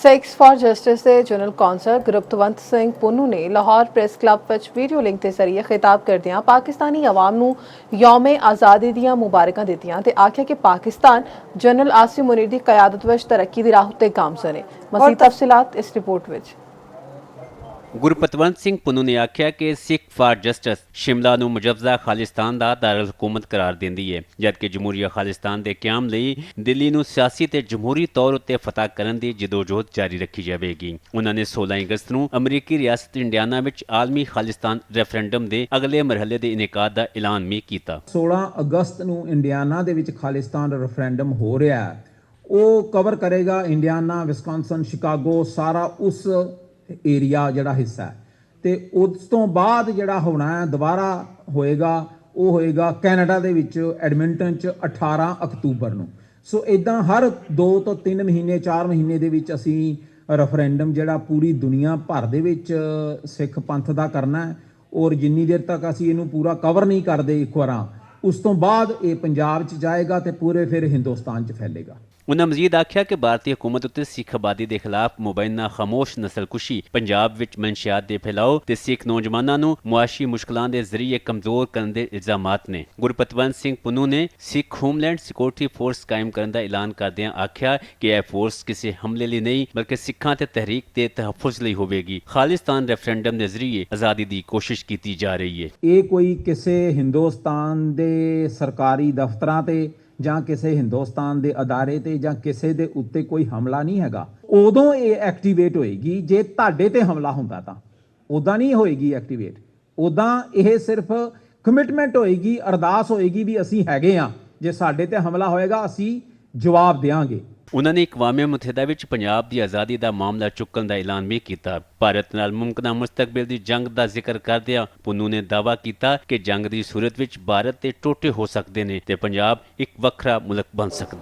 Sikhs for justice ਦੇ general council Gurpatwant Singh Punnu ਨੇ Lahore press club ਵਿੱਚ ਵੀਡੀਓ ਲਿੰਕ ਦੇ ਜ਼ਰੀਏ ਖਿਤਾਬ ਕਰਦਿਆਂ ਪਾਕਿਸਤਾਨੀ ਆਵਾਮ ਨੂੰ ਯੌਮ ਆਜ਼ਾਦੀ ਦੀਆਂ ਮੁਬਾਰਕਾਂ ਦਿੱਤੀਆਂ ਤੇ ਆਖਿਆ ਕਿ ਪਾਕਿਸਤਾਨ ਜਨਰਲ ਆਸਿਮ ਮੁਨੀਰ ਦੀ ਕਿਆਦਤ ਵਿੱਚ ਤਰੱਕੀ ਦੀ ਰਾਹ ਉੱਤੇ ਗਾਮਜ਼ਨ ਹੈ। ਮਜ਼ੀਦ ਤਫਸੀਲਾਤ ਇਸ ਰਿਪੋर्ट ਵਿੱਚ। ਗੁਰਪਤਵੰਤ ਸਿੰਘ ਪੁੰਨੂ ਨੇ ਆਖਿਆ ਕਿ ਸਿੱਖ ਫਾਰ ਜਸਟਿਸ ਸ਼ਿਮਲਾ ਨੂੰ ਮੁਜਵਜ਼ਾ ਖਾਲਿਸਤਾਨ ਦਾ ਦਾਰੁਲ ਹਕੂਮਤ ਕਰਾਰ ਦਿੰਦੀ ਹੈ, ਜਦਕਿ ਜਮਹੂਰੀਆ ਖਾਲਿਸਤਾਨ ਦੇ ਕਿਆਮ ਲਈ ਦਿੱਲੀ ਨੂੰ ਸਿਆਸੀ ਤੇ ਜਮਹੂਰੀ ਤੌਰ ਉੱਤੇ ਫਤਹ ਕਰਨ ਦੀ ਜਦੋਜਹਦ ਜਾਰੀ ਰੱਖੀ ਜਾਵੇਗੀ। ਉਹਨਾਂ ਨੇ 16 ਅਗਸਤ ਨੂੰ ਅਮਰੀਕੀ ਰਿਆਸਤ ਇੰਡੀਆਨਾ ਵਿੱਚ ਆਲਮੀ ਖਾਲਿਸਤਾਨ ਰੈਫਰੈਂਡਮ ਦੇ ਅਗਲੇ ਮਰਹਲੇ ਦੇ ਇਨਕਾਦ ਦਾ ਐਲਾਨ ਵੀ ਕੀਤਾ। 16 ਅਗਸਤ ਨੂੰ ਇੰਡੀਆਨਾ ਦੇ ਵਿੱਚ ਖਾਲਿਸਤਾਨ ਰੈਫਰੈਂਡਮ ਹੋ ਰਿਹਾ ਹੈ। ਉਹ ਕਵਰ ਕਰੇਗਾ ਇੰਡੀਆਨਾ, ਵਿਸਕੌਨਸਨ, ਸ਼ਿਕਾਗੋ, ਸਾਰਾ ਉਸ ਏਰੀਆ ਜਿਹੜਾ ਹਿੱਸਾ ਹੈ ਤੇ ਉਸ ਤੋਂ ਬਾਅਦ ਜਿਹੜਾ ਹੋਣਾ ਹੈ ਦੁਬਾਰਾ ਹੋਏਗਾ ਉਹ ਹੋਏਗਾ ਕੈਨੇਡਾ ਦੇ ਵਿੱਚ ਐਡਮਿੰਟਨ ਚ 18 ਅਕਤੂਬਰ ਨੂੰ। ਸੋ ਇਦਾਂ ਹਰ 2 ਤੋਂ 3 ਮਹੀਨੇ 4 ਮਹੀਨੇ ਦੇ ਵਿੱਚ ਅਸੀਂ ਰੈਫਰੈਂਡਮ ਜਿਹੜਾ ਪੂਰੀ ਦੁਨੀਆ ਭਰ ਦੇ ਵਿੱਚ ਸਿੱਖ ਪੰਥ ਦਾ ਕਰਨਾ ਹੈ ਔਰ ਜਿੰਨੀ ਦੇਰ ਤੱਕ ਅਸੀਂ ਇਹਨੂੰ ਪੂਰਾ ਕਵਰ ਨਹੀਂ ਕਰਦੇ ਇੱਕ ਵਾਰਾਂ ਉਸ ਤੋਂ ਬਾਅਦ ਇਹ ਪੰਜਾਬ 'ਚ ਜਾਏਗਾ ਤੇ ਪੂਰੇ ਫਿਰ ਹਿੰਦੁਸਤਾਨ 'ਚ ਫੈਲੇਗਾ। ਉਹਨਾਂ ਮਜ਼ੀਦ ਆਖਿਆ ਕਿ ਭਾਰਤੀ ਹੁਕੂਮਤ ਉੱਤੇ ਸਿੱਖ ਆਬਾਦੀ ਦੇ ਖਿਲਾਫ ਮੁਬੈਨਾ ਖਾਮੋਸ਼ ਨਸਲਕੁਸ਼ੀ, ਪੰਜਾਬ ਵਿੱਚ ਮਨਸ਼ਿਆਤ ਦੇ ਫੈਲਾਓ ਤੇ ਸਿੱਖ ਨੌਜਵਾਨਾਂ ਨੂੰ ਮੁਆਸ਼ੀ ਮੁਸ਼ਕਲਾਂ ਦੇ ਜ਼ਰੀਏ ਕਮਜ਼ੋਰ ਕਰਨ ਦੇ ਇਲਜ਼ਾਮਾਤ ਨੇ। ਗੁਰਪਤਵੰਤ ਸਿੰਘ ਪੁੰਨੂ ਨੇ ਸਿੱਖ ਹੋਮਲੈਂਡ ਸਿਕਿਉਰਿਟੀ ਫੋਰਸ ਕਾਇਮ ਕਰਨ ਦਾ ਐਲਾਨ ਕਰਦਿਆਂ ਆਖਿਆ ਕਿ ਇਹ ਫੋਰਸ ਕਿਸੇ ਹਮਲੇ ਲਈ ਨਹੀਂ ਬਲਕਿ ਸਿੱਖਾਂ ਤੇ ਤਹਿਰੀਕ ਤੇ ਤਹਫੁਜ਼ ਲਈ ਹੋਵੇਗੀ। ਖਾਲਿਸਤਾਨ ਰੈਫਰੈਂਡਮ ਦੇ ਜ਼ਰੀਏ ਆਜ਼ਾਦੀ ਦੀ ਕੋਸ਼ਿਸ਼ ਕੀਤੀ ਜਾ ਰਹੀ ਹੈ। ਇਹ ਕੋਈ ਕਿਸੇ ਹਿੰਦੁਸਤਾਨ ਦੇ ਸਰਕਾਰੀ ਦਫ਼ਤਰਾਂ ਤੇ ਜਾਂ ਕਿਸੇ ਹਿੰਦੁਸਤਾਨ ਦੇ ਅਦਾਰੇ ਤੇ ਜਾਂ ਕਿਸੇ ਦੇ ਉੱਤੇ ਕੋਈ ਹਮਲਾ ਨਹੀਂ ਹੈਗਾ। ਉਦੋਂ ਇਹ ਐਕਟੀਵੇਟ ਹੋਏਗੀ ਜੇ ਤੁਹਾਡੇ ਤੇ ਹਮਲਾ ਹੁੰਦਾ ਤਾਂ ਉਦਾਂ ਨਹੀਂ ਹੋਏਗੀ ਐਕਟੀਵੇਟ। ਉਦਾਂ ਇਹ ਸਿਰਫ ਕਮਿਟਮੈਂਟ ਹੋਏਗੀ, ਅਰਦਾਸ ਹੋਏਗੀ ਵੀ ਅਸੀਂ ਹੈਗੇ ਆ, ਜੇ ਸਾਡੇ ਤੇ ਹਮਲਾ ਹੋਏਗਾ ਅਸੀਂ ਜਵਾਬ ਦੇਵਾਂਗੇ। ਉਹਨਾਂ ਨੇ ਅਕਵਾਮ ਮੁਤਹਿਦਾ ਵਿੱਚ ਪੰਜਾਬ ਦੀ ਆਜ਼ਾਦੀ ਦਾ ਮਾਮਲਾ ਚੁੱਕਣ ਦਾ ਐਲਾਨ ਵੀ ਕੀਤਾ। ਭਾਰਤ ਨਾਲ ਮੁਮਕਿਨ ਮੁਸਤਕਬਲ ਦੀ ਜੰਗ ਦਾ ਜ਼ਿਕਰ ਕਰਦਿਆਂ ਪੁੰਨੂ ਨੇ ਦਾਅਵਾ ਕੀਤਾ ਕਿ ਜੰਗ ਦੀ ਸੂਰਤ ਵਿੱਚ ਭਾਰਤ ਤੇ ਟੋਟੇ ਹੋ ਸਕਦੇ ਨੇ ਤੇ ਪੰਜਾਬ ਇੱਕ ਵੱਖਰਾ ਮੁਲਕ ਬਣ ਸਕਦਾ ਹੈ।